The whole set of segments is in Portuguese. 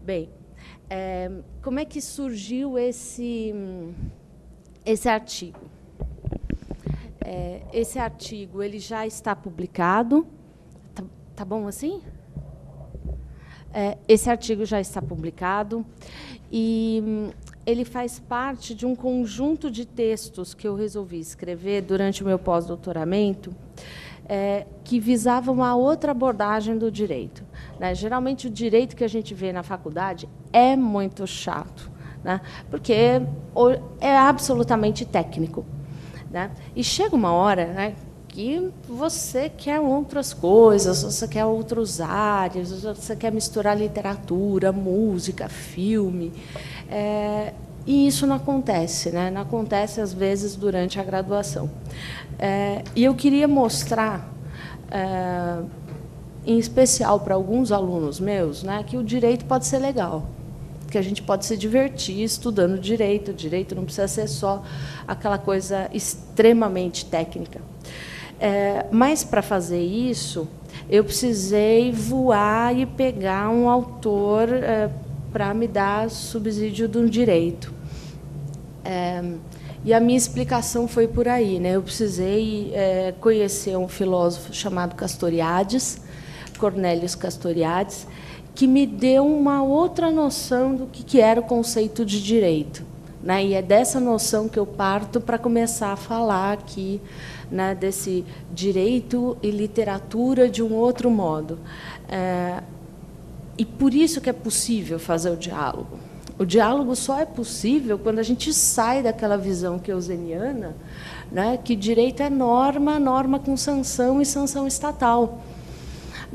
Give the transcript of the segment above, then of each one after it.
Bem, como é que surgiu esse artigo? Esse artigo ele já está publicado. Tá bom assim? Esse artigo já está publicado e ele faz parte de um conjunto de textos que eu resolvi escrever durante o meu pós-doutoramento, que visavam uma outra abordagem do direito, né? Geralmente, o direito que a gente vê na faculdade é muito chato, né? Porque é absolutamente técnico, né? E chega uma hora, né, que você quer outras coisas, você quer outros áreas, você quer misturar literatura, música, filme. E isso não acontece, né? Não acontece, às vezes, durante a graduação. E eu queria mostrar, em especial para alguns alunos meus, né, que o direito pode ser legal, que a gente pode se divertir estudando direito. O direito não precisa ser só aquela coisa extremamente técnica. Mas, para fazer isso, eu precisei voar e pegar um autor para me dar subsídio de um direito. E a minha explicação foi por aí, né? Eu precisei conhecer um filósofo chamado Castoriadis, Cornelius Castoriadis, que me deu uma outra noção do que era o conceito de direito, né? E é dessa noção que eu parto para começar a falar aqui, né, desse direito e literatura de um outro modo. E por isso que é possível fazer o diálogo. O diálogo só é possível quando a gente sai daquela visão keynesiana, né, que direito é norma, norma com sanção e sanção estatal.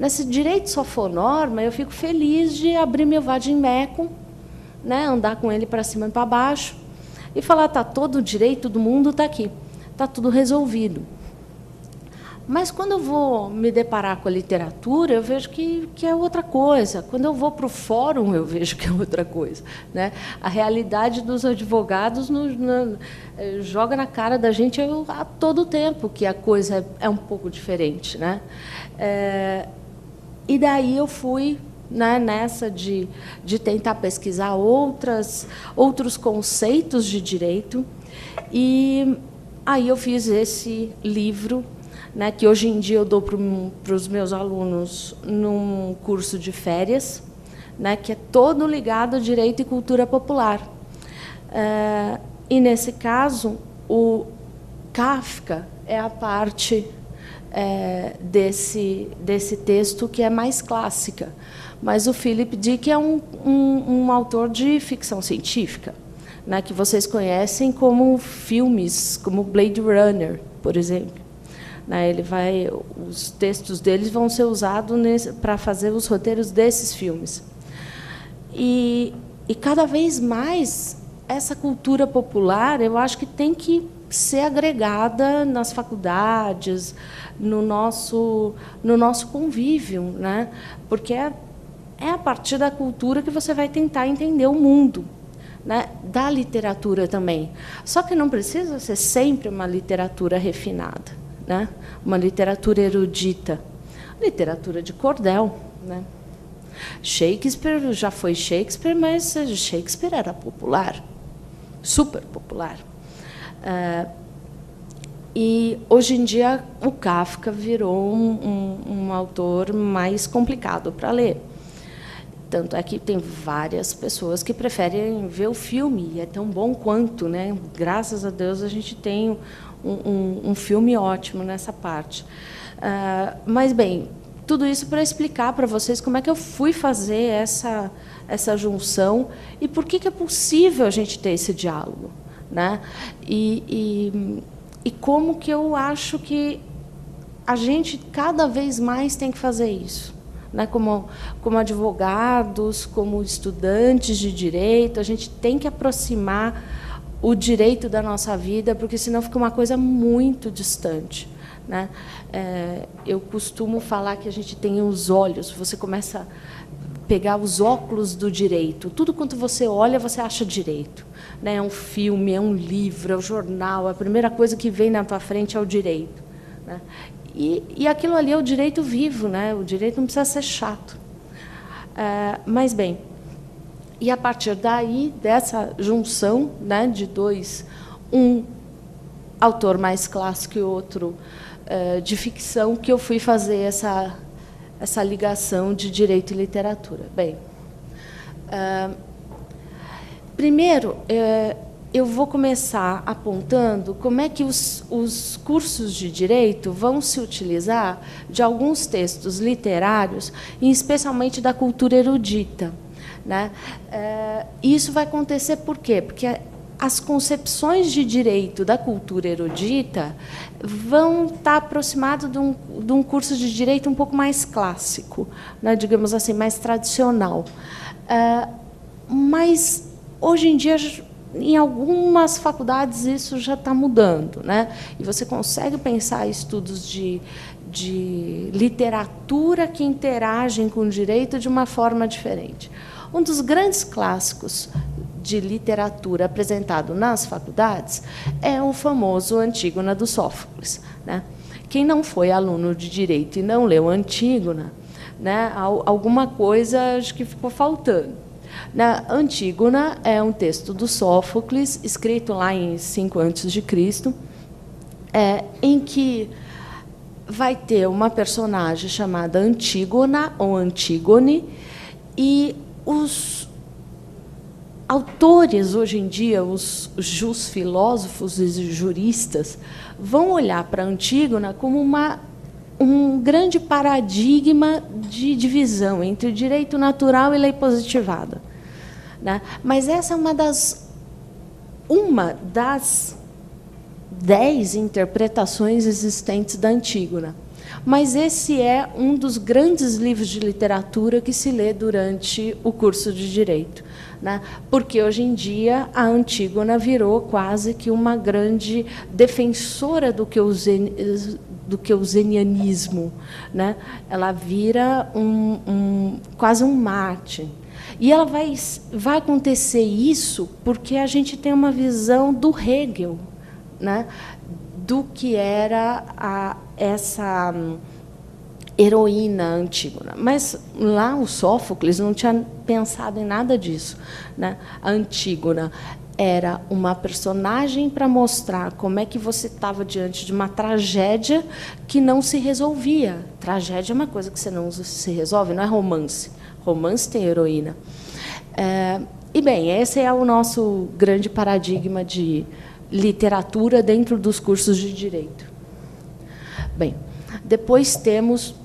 Se direito só for norma, eu fico feliz de abrir meu vadimeco, né, andar com ele para cima e para baixo, e falar, está todo o direito do mundo está aqui, está tudo resolvido. Mas, quando eu vou me deparar com a literatura, eu vejo que é outra coisa. Quando eu vou para o fórum, eu vejo que é outra coisa, né? A realidade dos advogados joga na cara da gente a todo tempo que a coisa é um pouco diferente, né? E daí eu fui, né, nessa de tentar pesquisar outros conceitos de direito, e aí eu fiz esse livro, né, que hoje em dia eu dou para os meus alunos num curso de férias, né, que é todo ligado a direito e cultura popular. E, nesse caso, o Kafka é a parte desse texto que é mais clássica. Mas o Philip Dick é um autor de ficção científica, né, que vocês conhecem como filmes, como Blade Runner, por exemplo. Os textos deles vão ser usados para fazer os roteiros desses filmes. E cada vez mais essa cultura popular, eu acho que tem que ser agregada nas faculdades, no nosso convívio, né? Porque é a partir da cultura que você vai tentar entender o mundo, né? Da literatura também. Só que não precisa ser sempre uma literatura refinada, né? Uma literatura erudita, literatura de cordel, né? Shakespeare já foi Shakespeare, mas Shakespeare era popular, super popular. E hoje em dia o Kafka virou um autor mais complicado para ler. Tanto é que tem várias pessoas que preferem ver o filme, e é tão bom quanto, né? Graças a Deus a gente tem um filme ótimo nessa parte. Mas, bem, tudo isso para explicar para vocês como é que eu fui fazer essa junção e por que é possível a gente ter esse diálogo, né? E como que eu acho que a gente cada vez mais tem que fazer isso, né? Como advogados, como estudantes de direito, a gente tem que aproximar o direito da nossa vida, porque senão fica uma coisa muito distante, né? Eu costumo falar que a gente tem os olhos, você começa a pegar os óculos do direito. Tudo quanto você olha, você acha direito, né? É um filme, é um livro, é um jornal, a primeira coisa que vem na tua frente é o direito, né? E aquilo ali é o direito vivo, né? O direito não precisa ser chato. Mas, bem, E, a partir daí, dessa junção, né, de dois, um autor mais clássico e outro de ficção, que eu fui fazer essa ligação de direito e literatura. Bem, primeiro, eu vou começar apontando como é que os cursos de direito vão se utilizar de alguns textos literários, e especialmente da cultura erudita, né? Isso vai acontecer por quê? Porque as concepções de direito da cultura erudita vão estar aproximadas de um curso de direito um pouco mais clássico, né, digamos assim, mais tradicional. Mas, hoje em dia, em algumas faculdades, isso já está mudando, né? E você consegue pensar estudos de literatura que interagem com o direito de uma forma diferente. Um dos grandes clássicos de literatura apresentado nas faculdades é o famoso Antígona do Sófocles, né? Quem não foi aluno de direito e não leu Antígona, né, alguma coisa acho que ficou faltando. Na Antígona é um texto do Sófocles, escrito lá em 5 a.C., em que vai ter uma personagem chamada Antígona ou Antígone, e os autores, hoje em dia, os filósofos e juristas, vão olhar para Antígona como um grande paradigma de divisão entre direito natural e lei positivada, né? Mas essa é uma das 10 interpretações existentes da Antígona. Mas esse é um dos grandes livros de literatura que se lê durante o curso de Direito, né? Porque, hoje em dia, a Antígona virou quase que uma grande defensora do keusenianismo, né? Ela vira quase um Marte. E ela vai acontecer isso porque a gente tem uma visão do Hegel, né, do que era essa heroína Antígona. Mas lá o Sófocles não tinha pensado em nada disso, né? A Antígona era uma personagem para mostrar como é que você estava diante de uma tragédia que não se resolvia. Tragédia é uma coisa que você não se resolve, não é romance. Romance tem heroína. E, bem, esse é o nosso grande paradigma de literatura dentro dos cursos de direito. Bem, depois temos...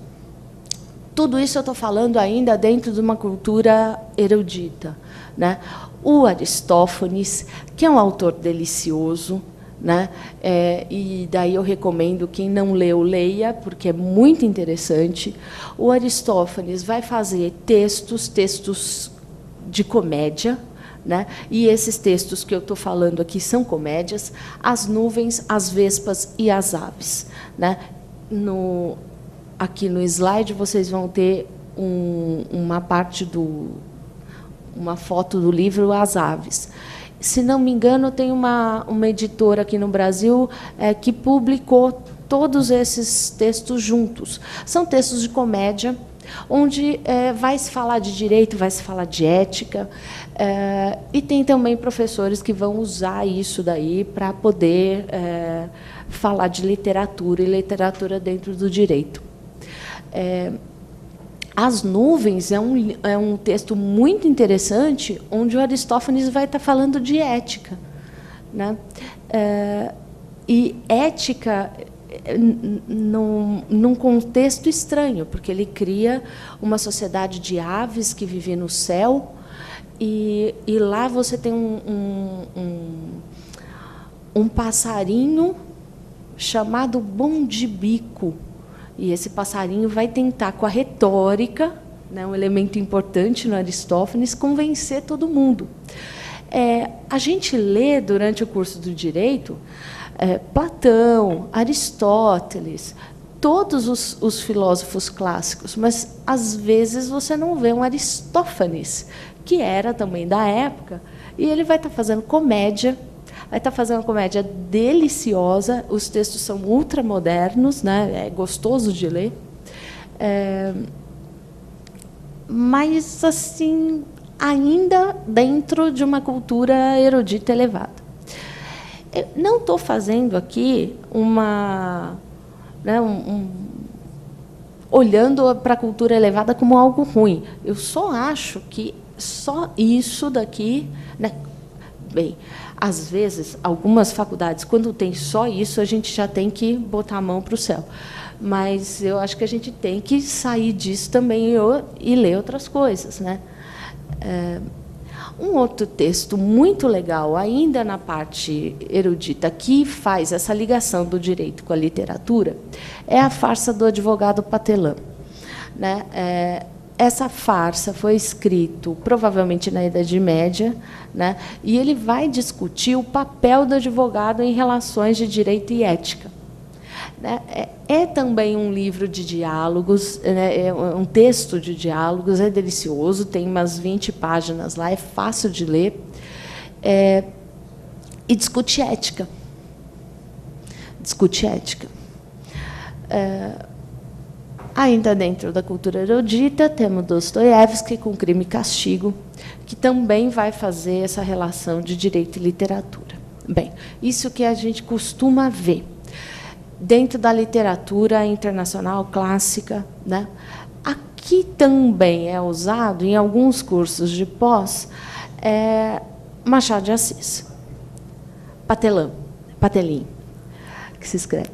Tudo isso eu estou falando ainda dentro de uma cultura erudita, né? O Aristófanes, que é um autor delicioso, né? E daí eu recomendo, quem não leu, leia, porque é muito interessante. O Aristófanes vai fazer textos de comédia, né? E esses textos que eu estou falando aqui são comédias: As Nuvens, As Vespas e as Aves, né? Aqui no slide vocês vão ter uma foto do livro As Aves. Se não me engano, tem uma editora aqui no Brasil que publicou todos esses textos juntos. São textos de comédia, onde vai se falar de direito, vai se falar de ética, e tem também professores que vão usar isso daí para poder falar de literatura e literatura dentro do direito. As Nuvens é um texto muito interessante, onde o Aristófanes vai estar falando de ética, né? E ética num contexto estranho, porque ele cria uma sociedade de aves que vive no céu, e lá você tem um passarinho chamado Bom-de-Bico. E esse passarinho vai tentar, com a retórica, né, um elemento importante no Aristófanes, convencer todo mundo. A gente lê, durante o curso do Direito, Platão, Aristóteles, todos os filósofos clássicos, mas, às vezes, você não vê um Aristófanes, que era também da época, e ele vai estar fazendo comédia, vai estar fazendo uma comédia deliciosa. Os textos são ultramodernos, né? É gostoso de ler. Mas, assim, ainda dentro de uma cultura erudita elevada. Eu não estou fazendo aqui uma... Né, olhando para a cultura elevada como algo ruim. Eu só acho que só isso daqui... Né, bem, às vezes, algumas faculdades, quando tem só isso, a gente já tem que botar a mão para o céu. Mas eu acho que a gente tem que sair disso também e ler outras coisas, né? Um outro texto muito legal, ainda na parte erudita, que faz essa ligação do direito com a literatura, é a farsa do advogado Patelã. Né? Essa farsa foi escrito provavelmente na Idade Média, né? E ele vai discutir o papel do advogado em relações de direito e ética. É também um livro de diálogos, né? É um texto de diálogos, é delicioso, tem umas 20 páginas lá, é fácil de ler, e discute ética. Discute ética. Ainda dentro da cultura erudita, temos Dostoiévski com Crime e Castigo, que também vai fazer essa relação de direito e literatura. Bem, isso que a gente costuma ver dentro da literatura internacional clássica, né? Aqui também é usado, em alguns cursos de pós, Machado de Assis, Patelin, que se escreve.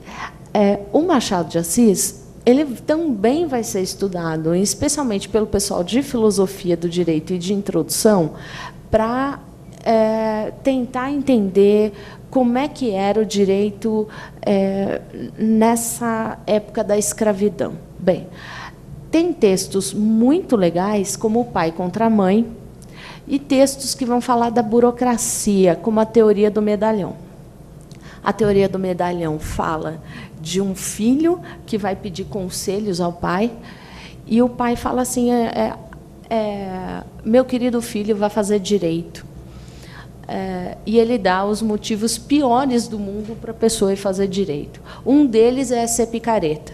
O Machado de Assis, ele também vai ser estudado, especialmente pelo pessoal de filosofia do direito e de introdução, para tentar entender como é que era o direito nessa época da escravidão. Bem, tem textos muito legais, como O Pai contra a Mãe, e textos que vão falar da burocracia, como a teoria do medalhão. A teoria do medalhão fala de um filho que vai pedir conselhos ao pai, e o pai fala assim, meu querido filho vai fazer direito. E ele dá os motivos piores do mundo para a pessoa ir fazer direito. Um deles é ser picareta.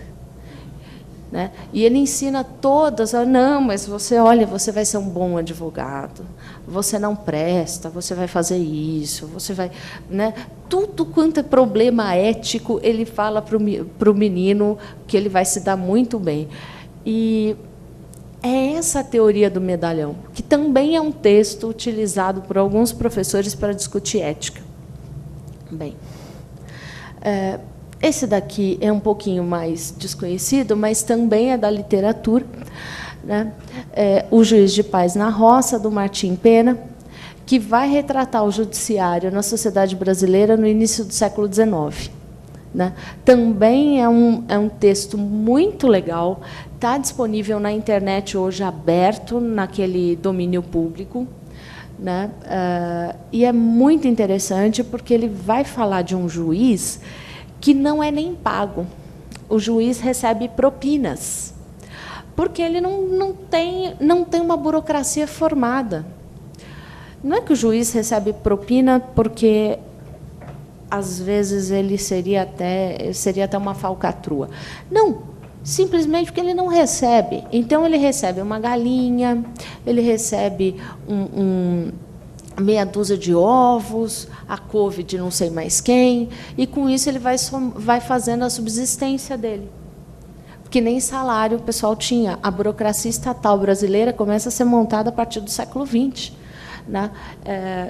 Né? E ele ensina todas, não, mas você, olha, você vai ser um bom advogado, você não presta, você vai fazer isso, você vai... Né? Tudo quanto é problema ético, ele fala para o menino que ele vai se dar muito bem. E é essa a teoria do medalhão, que também é um texto utilizado por alguns professores para discutir ética. Bem, esse daqui é um pouquinho mais desconhecido, mas também é da literatura, né? O Juiz de Paz na Roça, do Martim Pena, que vai retratar o judiciário na sociedade brasileira no início do século XIX. Né? Também é um texto muito legal, está disponível na internet hoje, aberto, naquele domínio público. Né? E é muito interessante, porque ele vai falar de um juiz que não é nem pago. O juiz recebe propinas, porque ele não tem uma burocracia formada. Não é que o juiz recebe propina porque, às vezes, ele seria até uma falcatrua. Não, simplesmente porque ele não recebe. Então, ele recebe uma galinha, ele recebe meia dúzia de ovos, a couve de não sei mais quem, e, com isso, ele vai fazendo a subsistência dele. Porque nem salário o pessoal tinha. A burocracia estatal brasileira começa a ser montada a partir do século XX. Né?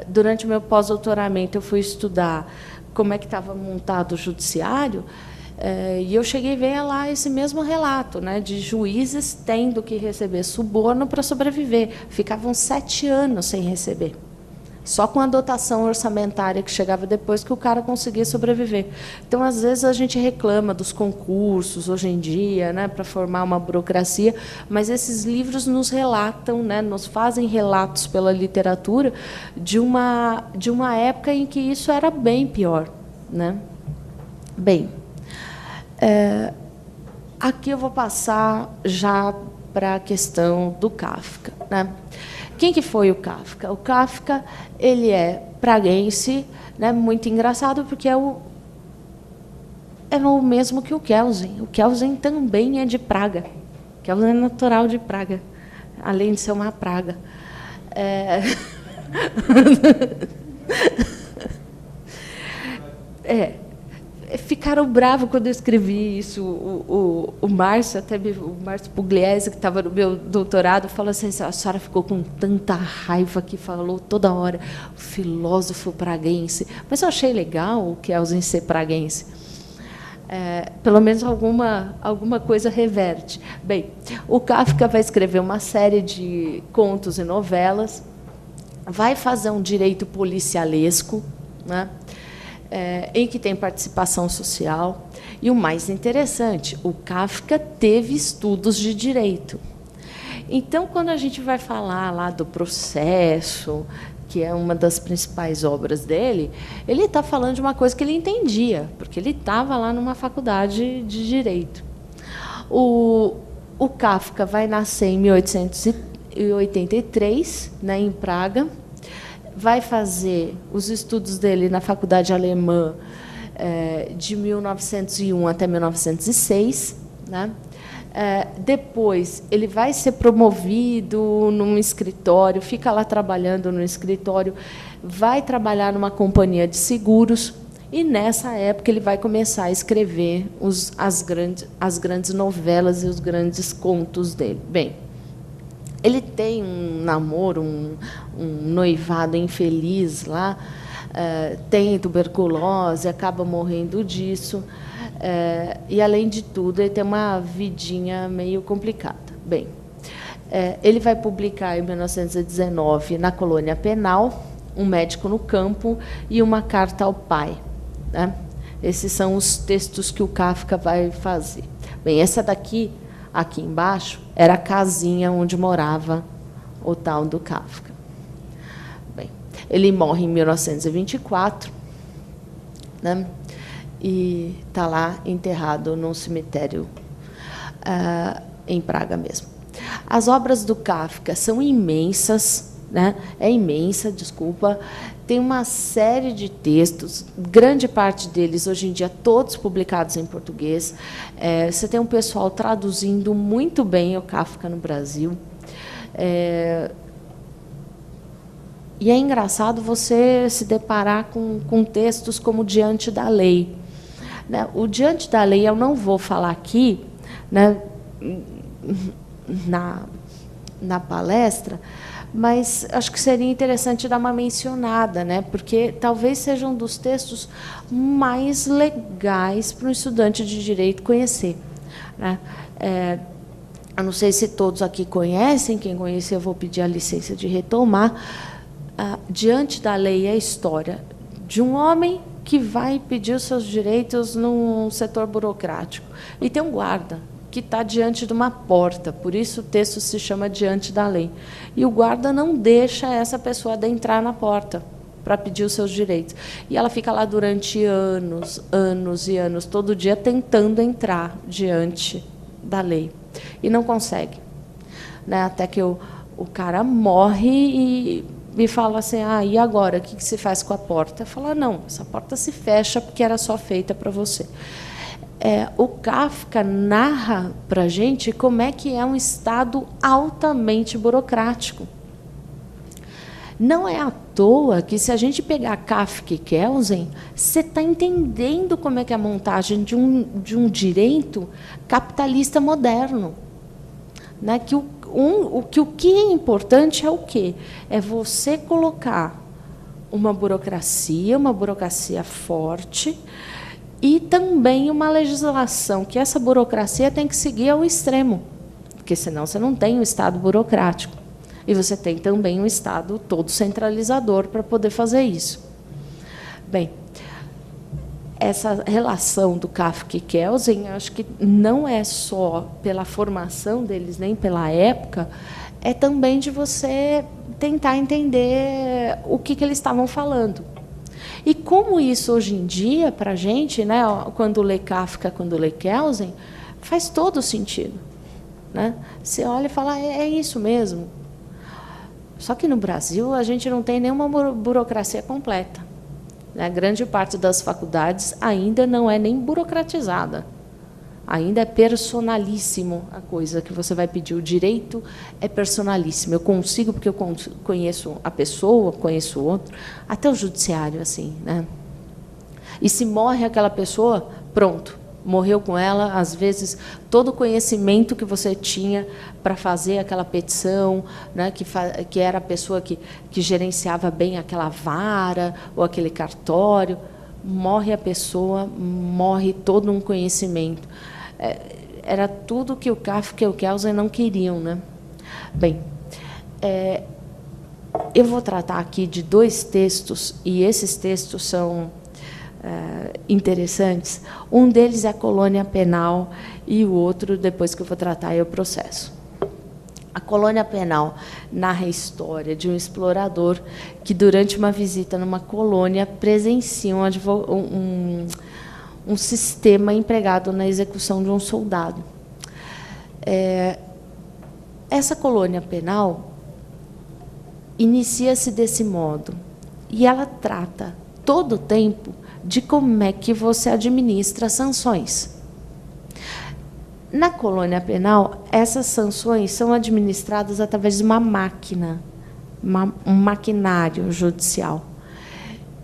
Durante o meu pós-doutoramento, eu fui estudar como é que estava montado o judiciário, e eu cheguei a ver lá esse mesmo relato, né, de juízes tendo que receber suborno para sobreviver. Ficavam 7 anos sem receber. Só com a dotação orçamentária que chegava depois que o cara conseguia sobreviver. Então, às vezes, a gente reclama dos concursos, hoje em dia, né, para formar uma burocracia, mas esses livros nos relatam, né, nos fazem relatos pela literatura de uma época em que isso era bem pior. Né? Bem, aqui eu vou passar já para a questão do Kafka. Né? Quem que foi o Kafka? O Kafka, ele é praguense, né, muito engraçado, porque é o mesmo que o Kelsen. O Kelsen também é de Praga. O Kelsen é natural de Praga, além de ser uma praga. Ficaram bravos quando eu escrevi isso. O Márcio, o Márcio Pugliese, que estava no meu doutorado, falou assim: a senhora ficou com tanta raiva que falou toda hora o filósofo praguense. Mas eu achei legal o Kelsen ser praguense. Pelo menos alguma coisa reverte. Bem, o Kafka vai escrever uma série de contos e novelas, vai fazer um direito policialesco, né? Em que tem participação social. E o mais interessante, o Kafka teve estudos de direito. Então, quando a gente vai falar lá do Processo, que é uma das principais obras dele, ele está falando de uma coisa que ele entendia, porque ele estava lá numa faculdade de direito. O Kafka vai nascer em 1883, né, em Praga. Vai fazer os estudos dele na faculdade alemã de 1901 até 1906. Né? Depois, ele vai ser promovido num escritório, fica lá trabalhando no escritório, vai trabalhar numa companhia de seguros, e, nessa época, ele vai começar a escrever as grandes novelas e os grandes contos dele. Bem, ele tem um namoro, um noivado infeliz lá, tem tuberculose, acaba morrendo disso, e, além de tudo, ele tem uma vidinha meio complicada. Bem, ele vai publicar, em 1919, na Colônia Penal, Um Médico no Campo e Uma Carta ao Pai. Né? Esses são os textos que o Kafka vai fazer. Bem, essa daqui, aqui embaixo, era a casinha onde morava o tal do Kafka. Bem, ele morre em 1924, né? E está lá enterrado num cemitério em Praga mesmo. As obras do Kafka são imensas, né? Imensa, desculpa. Tem uma série de textos, grande parte deles, hoje em dia, todos publicados em português. Você tem um pessoal traduzindo muito bem o Kafka no Brasil. E é engraçado você se deparar com textos como Diante da Lei. Né? O Diante da Lei, eu não vou falar aqui, né, na palestra, mas acho que seria interessante dar uma mencionada, né? Porque talvez seja um dos textos mais legais para um estudante de direito conhecer. Né? Eu não sei se todos aqui conhecem, quem conhecer eu vou pedir a licença de retomar. Diante da Lei é a história de um homem que vai pedir os seus direitos num setor burocrático. E tem um guarda que está diante de uma porta, por isso o texto se chama Diante da Lei. E o guarda não deixa essa pessoa adentrar na porta para pedir os seus direitos. E ela fica lá durante anos, anos e anos, todo dia tentando entrar diante da lei. E não consegue. Né? Até que o cara morre e fala assim: e agora? O que se faz com a porta? Fala: não, essa porta se fecha porque era só feita para você. O Kafka narra para a gente como é que é um Estado altamente burocrático. Não é à toa que, se a gente pegar Kafka e Kelsen, você está entendendo como é que é a montagem de um direito capitalista moderno. Né? Que o que é importante é o quê? É você colocar uma burocracia forte, e também uma legislação que essa burocracia tem que seguir ao extremo, porque senão você não tem um Estado burocrático. E você tem também um Estado todo centralizador para poder fazer isso. Bem, essa relação do Kafka e Kelsen, acho que não é só pela formação deles, nem pela época, é também de você tentar entender o que eles estavam falando. E como isso, hoje em dia, para a gente, né, quando lê Kafka, quando lê Kelsen, faz todo sentido. Né? Você olha e fala: é isso mesmo. Só que, no Brasil, a gente não tem nenhuma burocracia completa. Né? Grande parte das faculdades ainda não é nem burocratizada. Ainda é personalíssimo a coisa que você vai pedir. O direito é personalíssimo. Eu consigo porque eu conheço a pessoa, conheço o outro, até o judiciário, assim, né? E se morre aquela pessoa, pronto, morreu com ela. Às vezes, todo o conhecimento que você tinha para fazer aquela petição, né, que era a pessoa que gerenciava bem aquela vara ou aquele cartório, morre a pessoa, morre todo um conhecimento. Era tudo que o Kafka e o Kelsen não queriam, né? Bem, eu vou tratar aqui de 2 textos, e esses textos são interessantes. Um deles é a colônia penal, e o outro, depois que eu vou tratar, é o processo. A colônia penal narra a história de um explorador que, durante uma visita numa colônia, presencia um sistema empregado na execução de um soldado. Essa colônia penal inicia-se desse modo, e ela trata todo o tempo de como é que você administra sanções. Na colônia penal, essas sanções são administradas através de uma máquina, um maquinário judicial.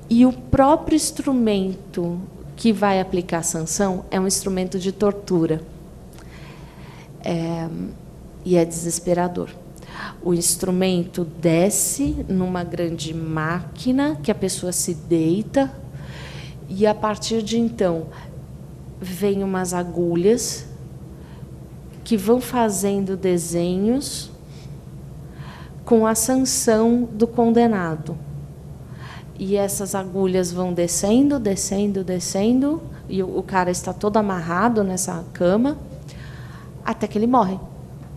E o próprio instrumento que vai aplicar a sanção é um instrumento de tortura. E é desesperador. O instrumento desce numa grande máquina, que a pessoa se deita, e, a partir de então, vem umas agulhas que vão fazendo desenhos com a sanção do condenado. E essas agulhas vão descendo, descendo, descendo, e o cara está todo amarrado nessa cama, até que ele morre,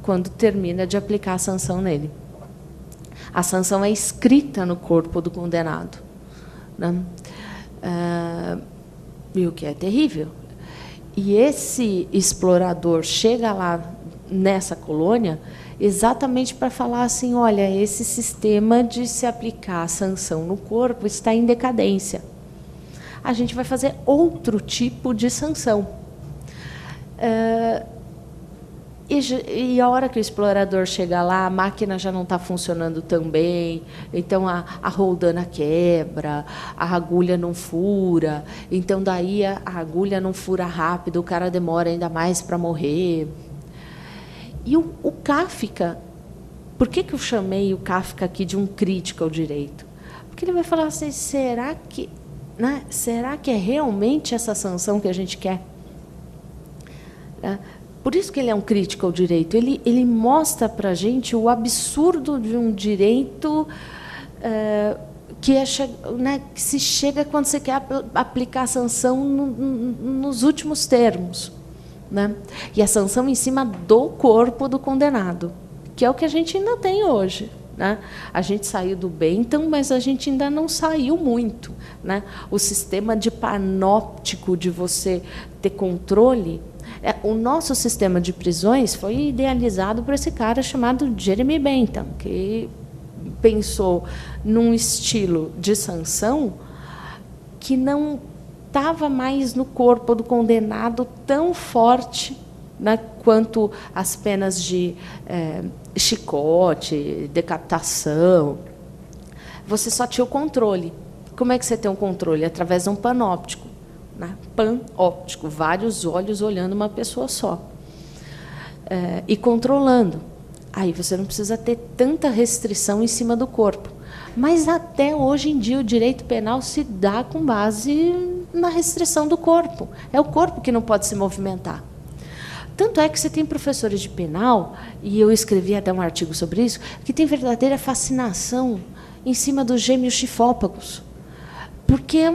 quando termina de aplicar a sanção nele. A sanção é escrita no corpo do condenado, né? E o que é terrível. E esse explorador chega lá nessa colônia exatamente para falar assim: olha, esse sistema de se aplicar a sanção no corpo está em decadência. A gente vai fazer outro tipo de sanção. E a hora que o explorador chega lá, a máquina já não está funcionando tão bem, então a roldana quebra, a agulha não fura, então daí a agulha não fura rápido, o cara demora ainda mais para morrer. E o Kafka, por que eu chamei o Kafka aqui de um crítico ao direito? Porque ele vai falar assim: será que é realmente essa sanção que a gente quer? Por isso que ele é um crítico ao direito. Ele mostra para a gente o absurdo de um direito que se chega quando você quer aplicar a sanção nos últimos termos, né? E a sanção em cima do corpo do condenado, que é o que a gente ainda tem hoje, né? A gente saiu do Bentham, mas a gente ainda não saiu muito, né? O sistema de panóptico de você ter controle. O nosso sistema de prisões foi idealizado por esse cara chamado Jeremy Bentham, que pensou num estilo de sanção que não estava mais no corpo do condenado tão forte, né, quanto as penas de chicote, decapitação. Você só tinha o controle. Como é que você tem o controle? Através de um panóptico. Né? Panóptico, vários olhos olhando uma pessoa só. E controlando. Aí você não precisa ter tanta restrição em cima do corpo. Mas até hoje em dia o direito penal se dá com base na restrição do corpo. É o corpo que não pode se movimentar. Tanto é que você tem professores de penal, e eu escrevi até um artigo sobre isso, que tem verdadeira fascinação em cima dos gêmeos chifópagos. Porque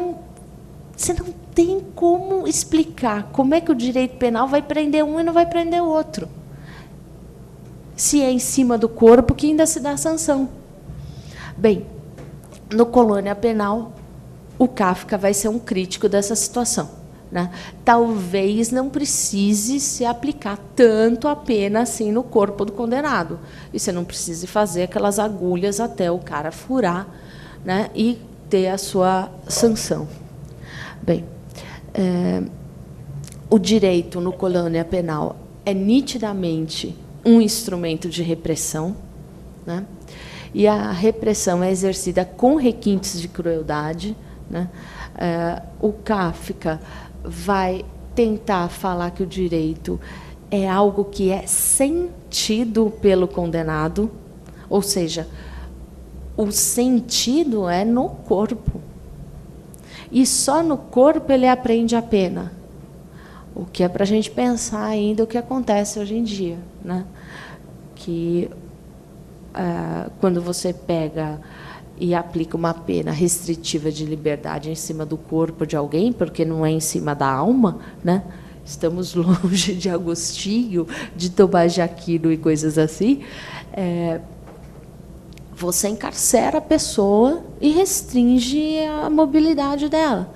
você não tem como explicar como é que o direito penal vai prender um e não vai prender o outro. Se é em cima do corpo que ainda se dá sanção. Bem, no Colônia Penal, o Kafka vai ser um crítico dessa situação. Né? Talvez não precise se aplicar tanto a pena assim no corpo do condenado. E você não precise fazer aquelas agulhas até o cara furar, né, e ter a sua sanção. Bem, o direito no colônia penal é nitidamente um instrumento de repressão, né? E a repressão é exercida com requintes de crueldade, né? O Kafka vai tentar falar que o direito é algo que é sentido pelo condenado, ou seja, o sentido é no corpo. E só no corpo ele aprende a pena. O que é para a gente pensar ainda o que acontece hoje em dia, né? Que quando você pega e aplica uma pena restritiva de liberdade em cima do corpo de alguém, porque não é em cima da alma, né? Estamos longe de Agostinho, de Tomás de Aquino e coisas assim. Você encarcera a pessoa e restringe a mobilidade dela.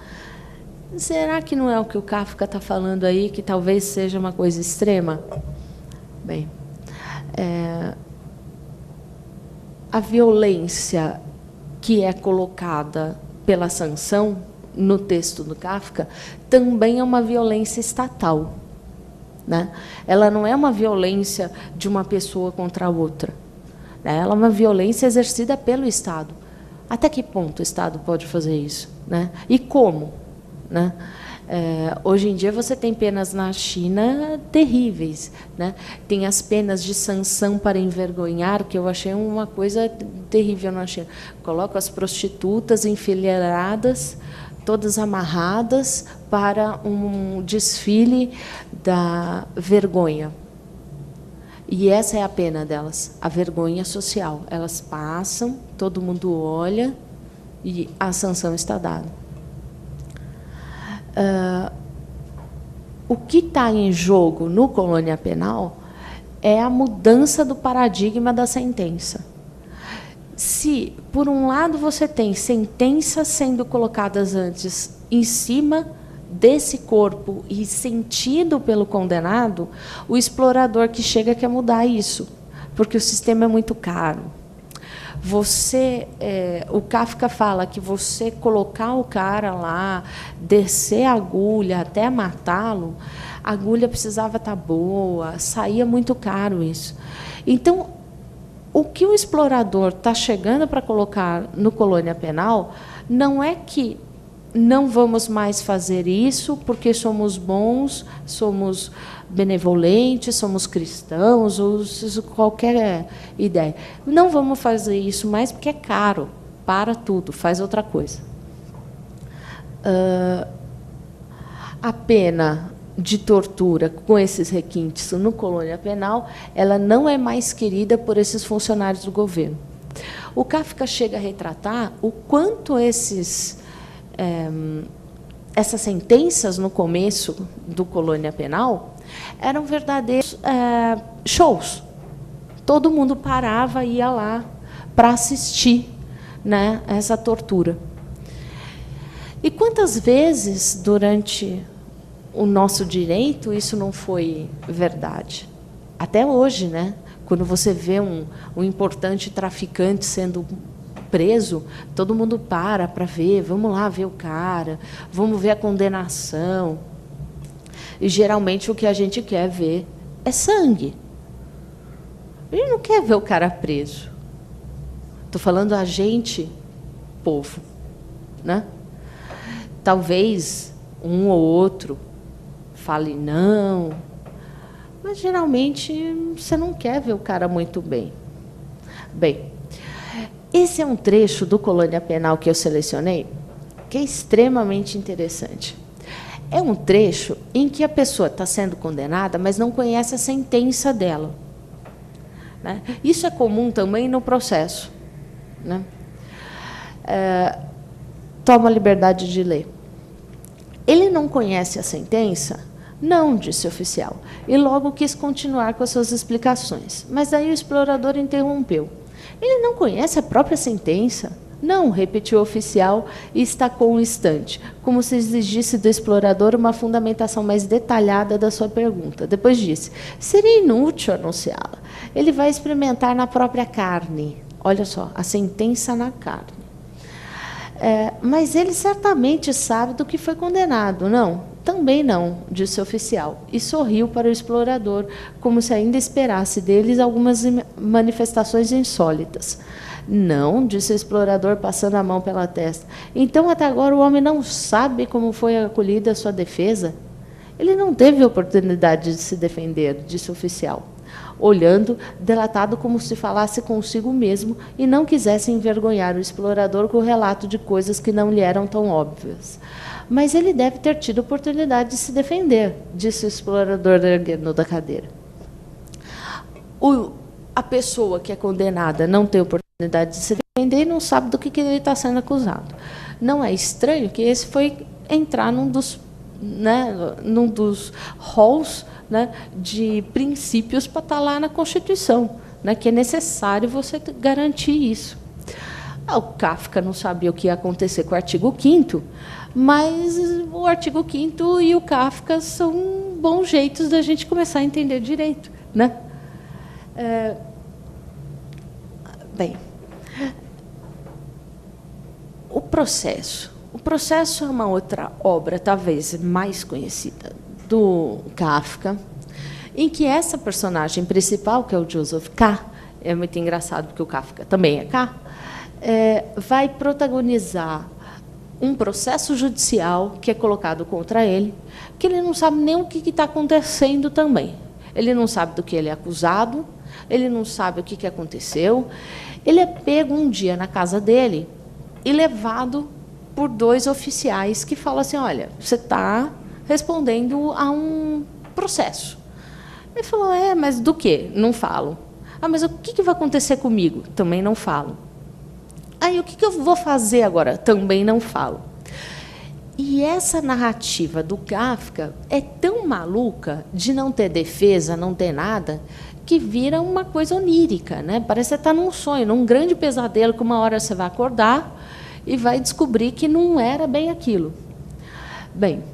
Será que não é o que o Kafka está falando aí, que talvez seja uma coisa extrema? Bem, a violência que é colocada pela sanção no texto do Kafka também é uma violência estatal, né? Ela não é uma violência de uma pessoa contra a outra, né? Ela é uma violência exercida pelo Estado. Até que ponto o Estado pode fazer isso, né? E como, né? Hoje em dia você tem penas na China terríveis, né? Tem as penas de sanção para envergonhar, que eu achei uma coisa terrível na China. Colocam as prostitutas enfileiradas, todas amarradas, para um desfile da vergonha. E essa é a pena delas, a vergonha social. Elas passam, todo mundo olha e a sanção está dada. O que está em jogo no colônia penal é a mudança do paradigma da sentença. Se, por um lado, você tem sentenças sendo colocadas antes em cima desse corpo e sentido pelo condenado, o explorador que chega quer mudar isso, porque o sistema é muito caro. O Kafka fala que você colocar o cara lá, descer a agulha até matá-lo, a agulha precisava estar boa, saía muito caro isso. Então, o que o explorador está chegando para colocar no colônia penal não é que não vamos mais fazer isso porque somos bons, somos benevolentes, somos cristãos, ou qualquer ideia. Não vamos fazer isso mais porque é caro. Para tudo, faz outra coisa. A pena de tortura com esses requintes no colônia penal, ela não é mais querida por esses funcionários do governo. O Kafka chega a retratar o quanto essas sentenças no começo do colônia penal eram verdadeiros shows. Todo mundo parava e ia lá para assistir, né, essa tortura. E quantas vezes, durante o nosso direito, isso não foi verdade? Até hoje, né? Quando você vê um importante traficante sendo preso, todo mundo para ver, vamos lá ver o cara, vamos ver a condenação. E, geralmente, o que a gente quer ver é sangue. A gente não quer ver o cara preso. Estou falando a gente, povo, né? Talvez um ou outro fale não, mas, geralmente, você não quer ver o cara muito bem. Bem, esse é um trecho do colônia penal que eu selecionei, que é extremamente interessante. É um trecho em que a pessoa está sendo condenada, mas não conhece a sentença dela, né? Isso é comum também no processo, né? Toma a liberdade de ler. Ele não conhece a sentença? Não, disse o oficial, e logo quis continuar com as suas explicações. Mas aí o explorador interrompeu. Ele não conhece a própria sentença? Não, repetiu o oficial e estacou um instante, como se exigisse do explorador uma fundamentação mais detalhada da sua pergunta. Depois disse, seria inútil anunciá-la. Ele vai experimentar na própria carne. Olha só, a sentença na carne. Mas ele certamente sabe do que foi condenado, não? Também não, disse o oficial, e sorriu para o explorador, como se ainda esperasse deles algumas manifestações insólitas. Não, disse o explorador, passando a mão pela testa. Então, até agora, o homem não sabe como foi acolhida a sua defesa? Ele não teve oportunidade de se defender, disse o oficial, olhando, delatado como se falasse consigo mesmo e não quisesse envergonhar o explorador com o relato de coisas que não lhe eram tão óbvias. Mas ele deve ter tido oportunidade de se defender, disse o explorador, erguendo da cadeira. A pessoa que é condenada não tem oportunidade de se defender e não sabe do que ele está sendo acusado. Não é estranho que esse foi entrar num dos halls, né, de princípios para estar lá na Constituição, né, que é necessário você garantir isso. O Kafka não sabia o que ia acontecer com o artigo 5º, mas o artigo 5º e o Kafka são bons jeitos da gente começar a entender direito, né? Bem, o processo. O processo é uma outra obra, talvez mais conhecida, do Kafka, em que essa personagem principal, que é o Joseph K., é muito engraçado, porque o Kafka também é K., vai protagonizar um processo judicial que é colocado contra ele, que ele não sabe nem o que está acontecendo também. Ele não sabe do que ele é acusado, ele não sabe o que aconteceu. Ele é pego um dia na casa dele e levado por 2 oficiais que falam assim, olha, você está respondendo a um processo. Ele falou, mas do quê? Não falo. Mas o que vai acontecer comigo? Também não falo. Aí, o que eu vou fazer agora? Também não falo. E essa narrativa do Kafka é tão maluca, de não ter defesa, não ter nada, que vira uma coisa onírica, né? Parece que você está num sonho, num grande pesadelo, que uma hora você vai acordar e vai descobrir que não era bem aquilo. Bem,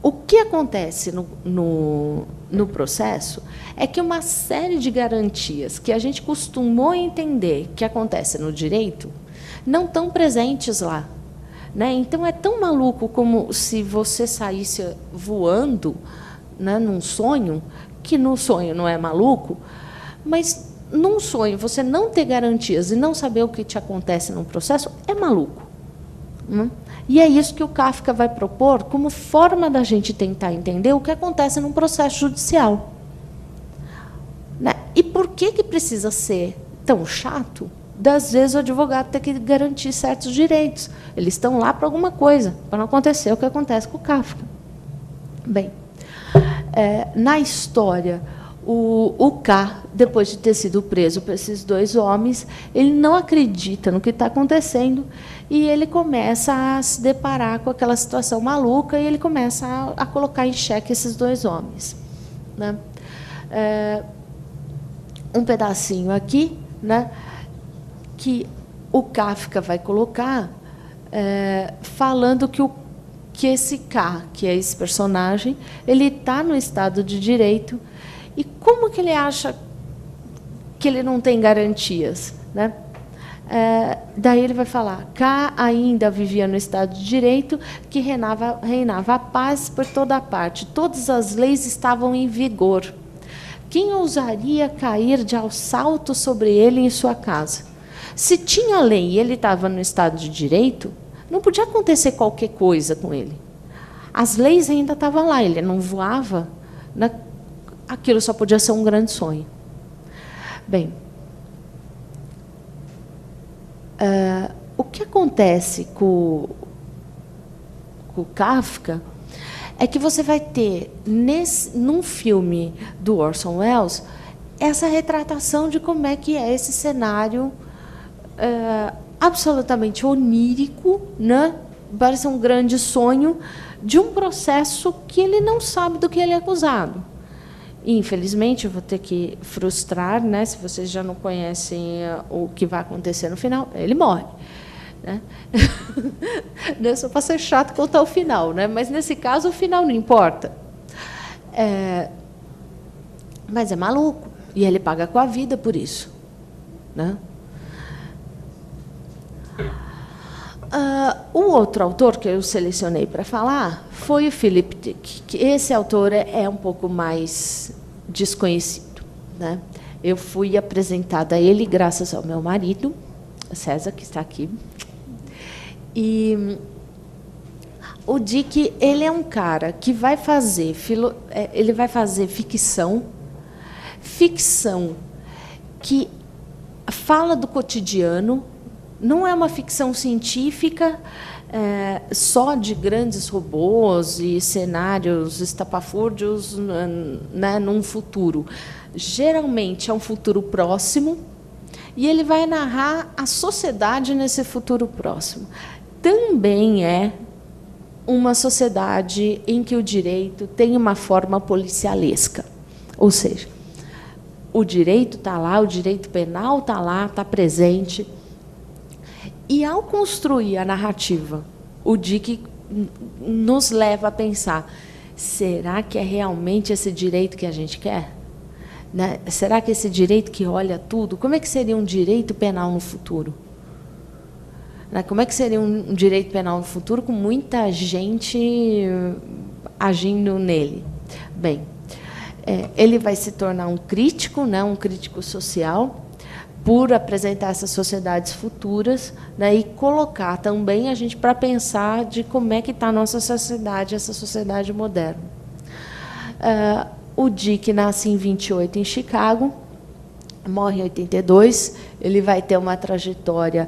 o que acontece no processo é que uma série de garantias que a gente costumou entender que acontece no direito não estão presentes lá, né? Então, é tão maluco como se você saísse voando, né, num sonho, que no sonho não é maluco, mas num sonho você não ter garantias e não saber o que te acontece num processo é maluco. E é isso que o Kafka vai propor como forma da gente tentar entender o que acontece num processo judicial. Né? E por que precisa ser tão chato? Das vezes o advogado tem que garantir certos direitos. Eles estão lá para alguma coisa, para não acontecer o que acontece com o Kafka. Bem, na história, o K, depois de ter sido preso por esses 2 homens, ele não acredita no que está acontecendo e ele começa a se deparar com aquela situação maluca e ele começa a colocar em xeque esses 2 homens. Né? Um pedacinho aqui, né, que o Kafka vai colocar, falando que esse K, que é esse personagem, ele está no Estado de Direito. E como que ele acha que ele não tem garantias? Né? Daí ele vai falar, K ainda vivia no Estado de Direito, que reinava a paz por toda a parte. Todas as leis estavam em vigor. Quem ousaria cair de assalto sobre ele em sua casa? Se tinha lei e ele estava no Estado de Direito, não podia acontecer qualquer coisa com ele. As leis ainda estavam lá, ele não voava, né? Aquilo só podia ser um grande sonho. Bem, o que acontece com o Kafka é que você vai ter, num filme do Orson Welles, essa retratação de como é que é esse cenário absolutamente onírico, né? Parece um grande sonho de um processo que ele não sabe do que ele é acusado. E, infelizmente, eu vou ter que frustrar, né? Se vocês já não conhecem o que vai acontecer no final, ele morre. Né? Não é só para ser chato contar o final, né? Mas, nesse caso, o final não importa. Mas é maluco, e ele paga com a vida por isso. Né? O outro autor que eu selecionei para falar foi o Philip Dick, que esse autor é um pouco mais desconhecido, né? Eu fui apresentada a ele graças ao meu marido, César, que está aqui. E o Dick, ele é um cara que vai fazer ficção que fala do cotidiano. Não é uma ficção científica só de grandes robôs e cenários estapafúrdios, né, num futuro. Geralmente é um futuro próximo, e ele vai narrar a sociedade nesse futuro próximo. Também é uma sociedade em que o direito tem uma forma policialesca, ou seja, o direito está lá, o direito penal está lá, está presente. E, ao construir a narrativa, o Dick nos leva a pensar, será que é realmente esse direito que a gente quer? Né? Será que esse direito que olha tudo? Como é que seria um direito penal no futuro? Né? Como é que seria um direito penal no futuro com muita gente agindo nele? Bem, ele vai se tornar um crítico, né? Um crítico social, por apresentar essas sociedades futuras, né, e colocar também a gente para pensar de como é que está a nossa sociedade, essa sociedade moderna. O Dick nasce em 28 em Chicago, morre em 82. Ele vai ter uma trajetória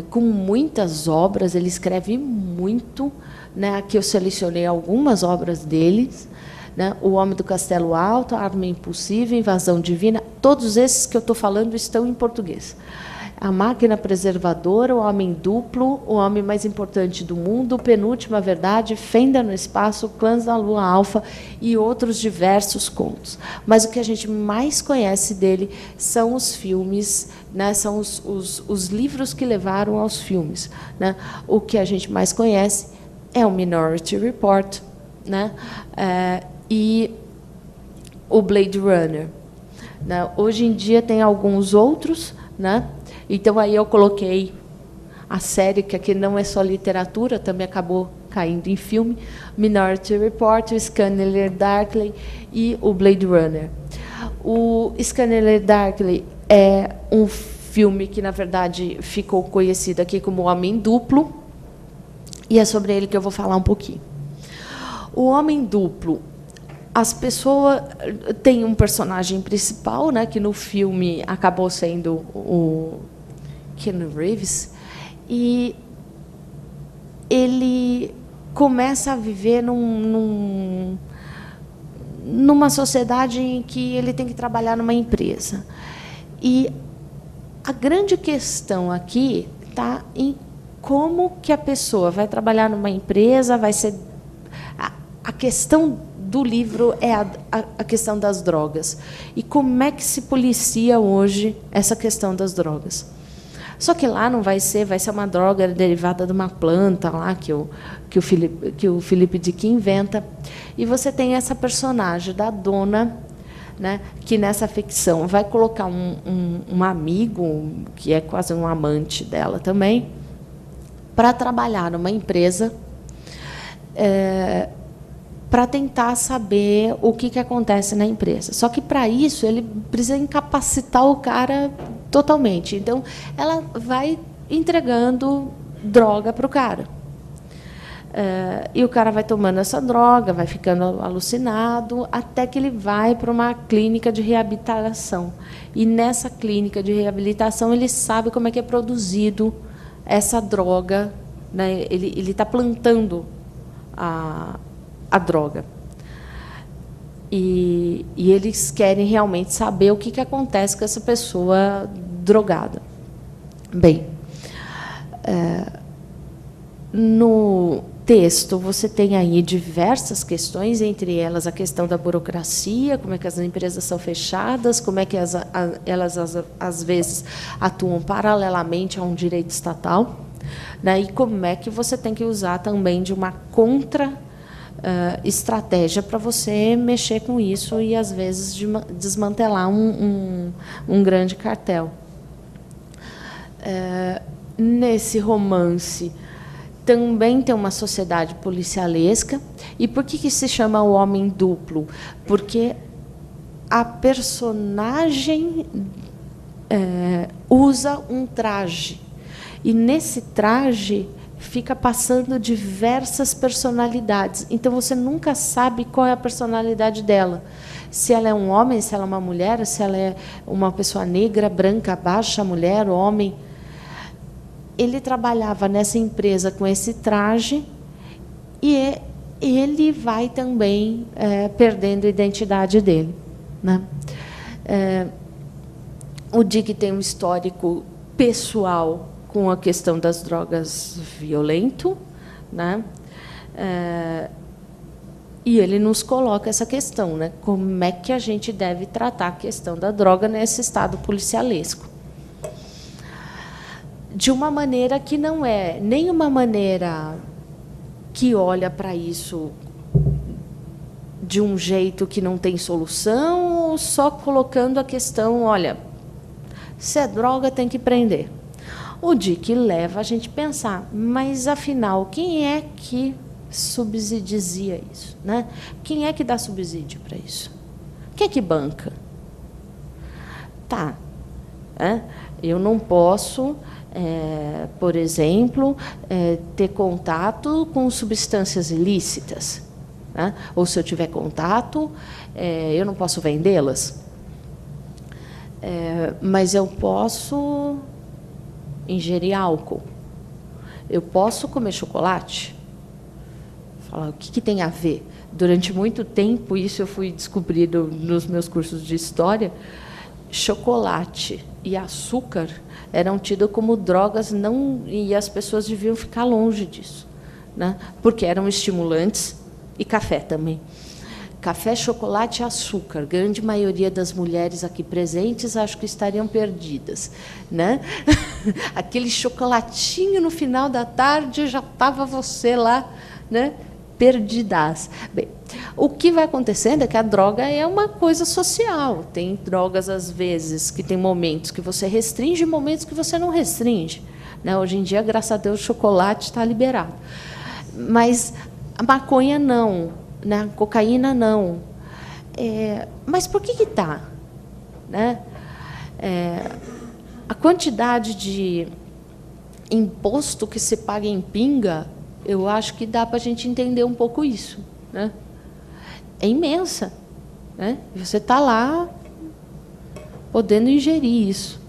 com muitas obras, ele escreve muito, né, aqui eu selecionei algumas obras deles, né, O Homem do Castelo Alto, A Arma Impulsiva, Invasão Divina, todos esses que eu estou falando estão em português. A Máquina Preservadora, O Homem Duplo, O Homem Mais Importante do Mundo, Penúltima Verdade, Fenda no Espaço, Clãs da Lua Alfa e outros diversos contos. Mas o que a gente mais conhece dele são os filmes, né, são os livros que levaram aos filmes, né? O que a gente mais conhece é o Minority Report, né? E o Blade Runner. Né? Hoje em dia tem alguns outros, né? Então aí eu coloquei a série, que aqui não é só literatura, também acabou caindo em filme, Minority Report, o Scanner Darkly e o Blade Runner. O Scanner Darkly é um filme que, na verdade, ficou conhecido aqui como Homem Duplo, e é sobre ele que eu vou falar um pouquinho. O Homem Duplo, as pessoas têm um personagem principal, né, que no filme acabou sendo o Keanu Reeves, e ele começa a viver numa sociedade em que ele tem que trabalhar numa empresa. E a grande questão aqui está em como que a pessoa vai trabalhar numa empresa, vai ser... A questão do livro é a questão das drogas. E como é que se policia hoje essa questão das drogas? Só que lá não vai ser uma droga derivada de uma planta lá que o Philip Dick inventa. E você tem essa personagem da dona, né, que nessa ficção vai colocar um amigo, que é quase um amante dela também, para trabalhar numa empresa, para tentar saber o que acontece na empresa. Só que, para isso, ele precisa incapacitar o cara totalmente. Então, ela vai entregando droga para o cara. E o cara vai tomando essa droga, vai ficando alucinado, até que ele vai para uma clínica de reabilitação. E, nessa clínica de reabilitação, ele sabe como é que é produzido essa droga, né? Ele está plantando a droga. E eles querem realmente saber o que acontece com essa pessoa drogada. Bem, no texto você tem aí diversas questões, entre elas a questão da burocracia, como é que as empresas são fechadas, como é que elas às vezes atuam paralelamente a um direito estatal, né? E como é que você tem que usar também de uma estratégia para você mexer com isso e, às vezes, desmantelar um grande cartel. nesse romance também tem uma sociedade policialesca. E por que se chama o homem duplo? Porque a personagem usa um traje. E nesse traje fica passando diversas personalidades. Então, você nunca sabe qual é a personalidade dela. Se ela é um homem, se ela é uma mulher, se ela é uma pessoa negra, branca, baixa, mulher, homem. Ele trabalhava nessa empresa com esse traje e ele vai também perdendo a identidade dele, né? O Dick tem um histórico pessoal com a questão das drogas violento, né? E ele nos coloca essa questão, né? Como é que a gente deve tratar a questão da droga nesse estado policialesco? De uma maneira que não é nem uma maneira que olha para isso de um jeito que não tem solução, ou só colocando a questão, olha, se é droga, tem que prender. O Dick leva a gente a pensar, mas, afinal, quem é que subsidia isso, né? Quem é que dá subsídio para isso? Quem é que banca? Tá. Eu não posso, por exemplo, ter contato com substâncias ilícitas, né? Ou, se eu tiver contato, eu não posso vendê-las. Mas eu posso ingerir álcool. Eu posso comer chocolate? Falar, o que tem a ver? Durante muito tempo, isso eu fui descobrindo nos meus cursos de história, chocolate e açúcar eram tidos como drogas, não, e as pessoas deviam ficar longe disso, né? Porque eram estimulantes, e café também. Café, chocolate e açúcar. Grande maioria das mulheres aqui presentes acho que estariam perdidas, né? Aquele chocolatinho no final da tarde, já estava você lá, né? Perdidas. Bem, o que vai acontecendo é que a droga é uma coisa social. Tem drogas, às vezes, que tem momentos que você restringe e momentos que você não restringe, né? Hoje em dia, graças a Deus, o chocolate está liberado. Mas a maconha não, né? A cocaína não. Mas por que está? Né? A quantidade de imposto que se paga em pinga, eu acho que dá para a gente entender um pouco isso, né? É imensa, né? Você está lá podendo ingerir isso.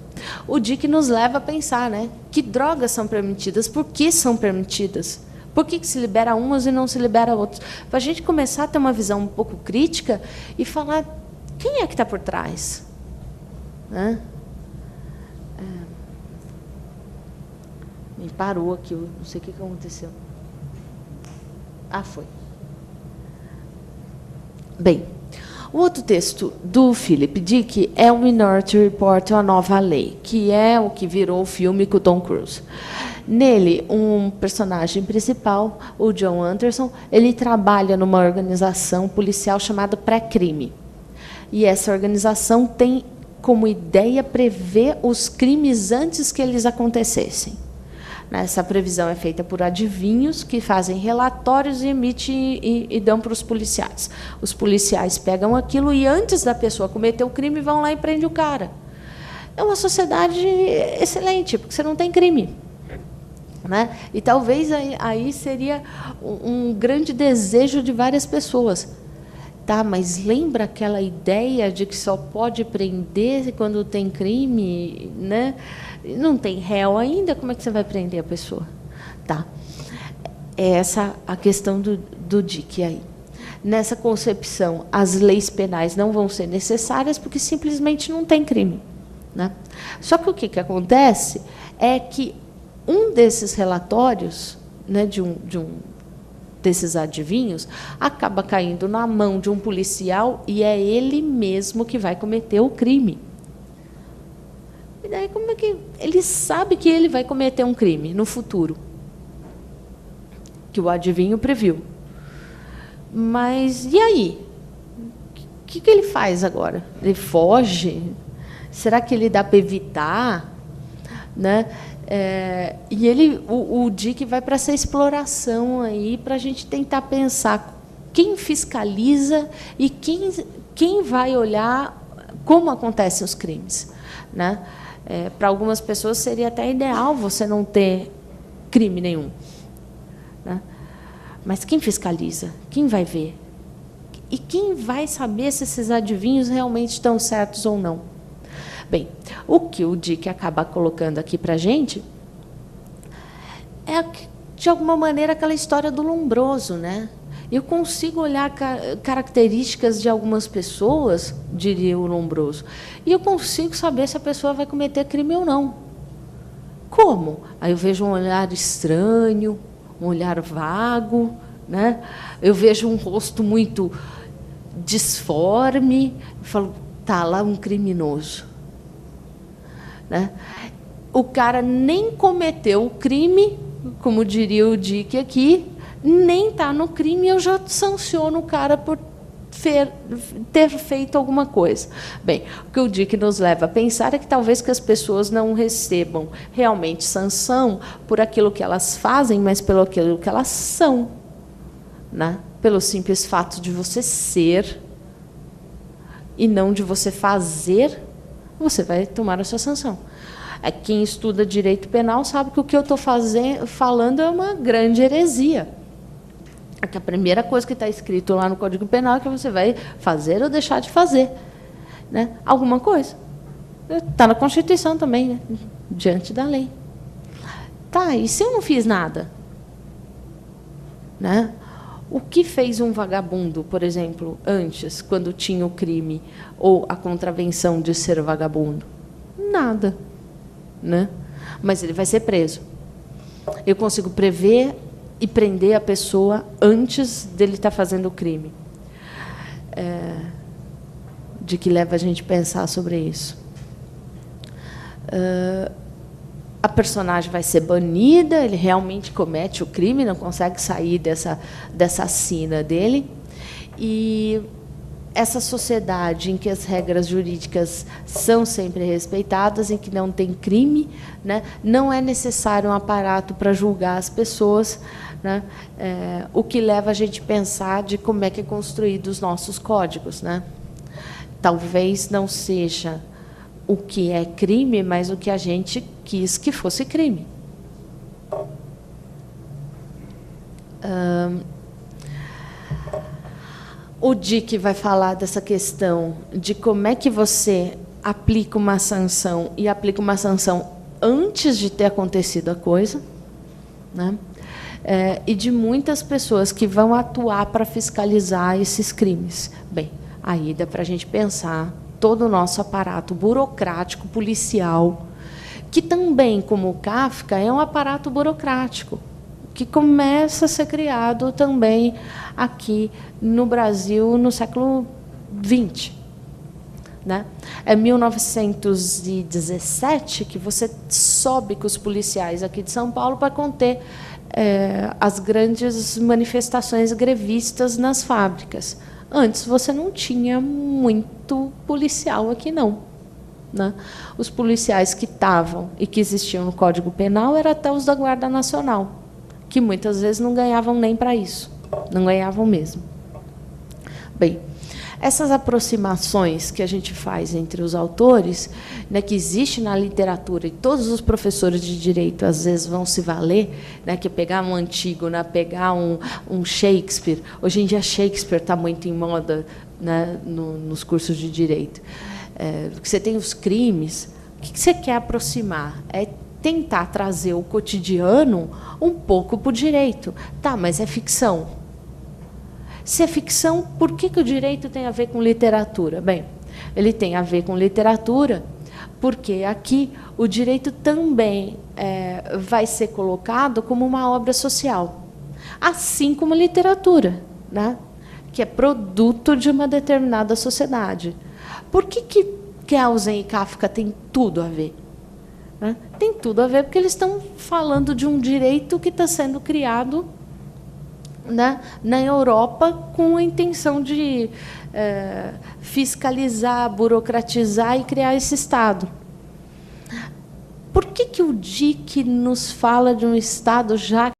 O Dick nos leva a pensar, né? Que drogas são permitidas? Por que são permitidas? Por que se libera umas e não se libera outras? Para a gente começar a ter uma visão um pouco crítica e falar quem é que está por trás, né? Me parou aqui, eu não sei o que aconteceu. Foi. Bem, o outro texto do Philip Dick é o Minority Report, A Nova Lei, que é o que virou o filme com o Tom Cruise. Nele, um personagem principal, o John Anderson, ele trabalha numa organização policial chamada Pré-Crime. E essa organização tem como ideia prever os crimes antes que eles acontecessem. Essa previsão é feita por adivinhos que fazem relatórios e emitem e dão para os policiais. Os policiais pegam aquilo e, antes da pessoa cometer o crime, vão lá e prendem o cara. É uma sociedade excelente, porque você não tem crime, né? E talvez aí seria um grande desejo de várias pessoas. Tá, mas lembra aquela ideia de que só pode prender quando tem crime, né? Não tem réu ainda, como é que você vai prender a pessoa? Tá. É essa a questão do Dick aí. Nessa concepção, as leis penais não vão ser necessárias porque simplesmente não tem crime, né? Só que o que acontece é que um desses relatórios, né, desses adivinhos, acaba caindo na mão de um policial e é ele mesmo que vai cometer o crime. E daí, como é que ele sabe que ele vai cometer um crime no futuro? Que o adivinho previu. Mas, e aí? O que ele faz agora? Ele foge? Será que ele dá para evitar? Né? E o Dick vai para essa exploração aí para a gente tentar pensar quem fiscaliza e quem vai olhar como acontecem os crimes, né? Para algumas pessoas seria até ideal você não ter crime nenhum, né? Mas quem fiscaliza? Quem vai ver? E quem vai saber se esses adivinhos realmente estão certos ou não? Bem, o que o Dick acaba colocando aqui para a gente é, de alguma maneira, aquela história do Lombroso, né? Eu consigo olhar características de algumas pessoas, diria o Lombroso, e eu consigo saber se a pessoa vai cometer crime ou não. Como? Aí eu vejo um olhar estranho, um olhar vago, né? Eu vejo um rosto muito disforme, eu falo, tá lá um criminoso, né? O cara nem cometeu o crime, como diria o Dick aqui, nem está no crime, eu já sanciono o cara por ter feito alguma coisa. Bem, o que o Dick nos leva a pensar é que talvez que as pessoas não recebam realmente sanção por aquilo que elas fazem, mas pelo aquilo que elas são, né? Pelo simples fato de você ser e não de você fazer, você vai tomar a sua sanção. Quem estuda direito penal sabe que o que eu estou falando é uma grande heresia. Que a primeira coisa que está escrito lá no Código Penal é que você vai fazer ou deixar de fazer, né? Alguma coisa. Está na Constituição também, né? Diante da lei. Tá, e se eu não fiz nada? Né? O que fez um vagabundo, por exemplo, antes, quando tinha o crime ou a contravenção de ser vagabundo? Nada. Né? Mas ele vai ser preso. Eu consigo prever e prender a pessoa antes dele estar fazendo o crime. De que leva a gente a pensar sobre isso. A personagem vai ser banida, ele realmente comete o crime, não consegue sair dessa sina dele. E essa sociedade em que as regras jurídicas são sempre respeitadas, em que não tem crime, né, não é necessário um aparato para julgar as pessoas, né, o que leva a gente a pensar de como é que é construído os nossos códigos, né? Talvez não seja o que é crime, mas o que a gente quis que fosse crime. O Dick vai falar dessa questão de como é que você aplica uma sanção e aplica uma sanção antes de ter acontecido a coisa, né? E de muitas pessoas que vão atuar para fiscalizar esses crimes. Bem, aí dá para a gente pensar todo o nosso aparato burocrático, policial, que também, como o Kafka, é um aparato burocrático, que começa a ser criado também aqui no Brasil no século XX. Né? É 1917 que você sobe com os policiais aqui de São Paulo para conter as grandes manifestações grevistas nas fábricas. Antes você não tinha muito policial aqui, não. Né? Os policiais que estavam e que existiam no Código Penal eram até os da Guarda Nacional, que muitas vezes não ganhavam nem para isso, não ganhavam mesmo. Bem, essas aproximações que a gente faz entre os autores, né, que existe na literatura, e todos os professores de direito às vezes vão se valer, né, que é pegar um antigo, né, pegar um Shakespeare. Hoje em dia Shakespeare está muito em moda, né, nos cursos de direito. Você tem os crimes, o que você quer aproximar? É tentar trazer o cotidiano um pouco para o direito. Tá, mas é ficção. Se é ficção, por que o direito tem a ver com literatura? Bem, ele tem a ver com literatura porque aqui o direito também vai ser colocado como uma obra social, assim como a literatura, né? Que é produto de uma determinada sociedade. Por que Kelsen e Kafka têm tudo a ver? Né? Tem tudo a ver porque eles estão falando de um direito que está sendo criado, né, na Europa com a intenção de fiscalizar, burocratizar e criar esse Estado. Por que o DIC nos fala de um Estado já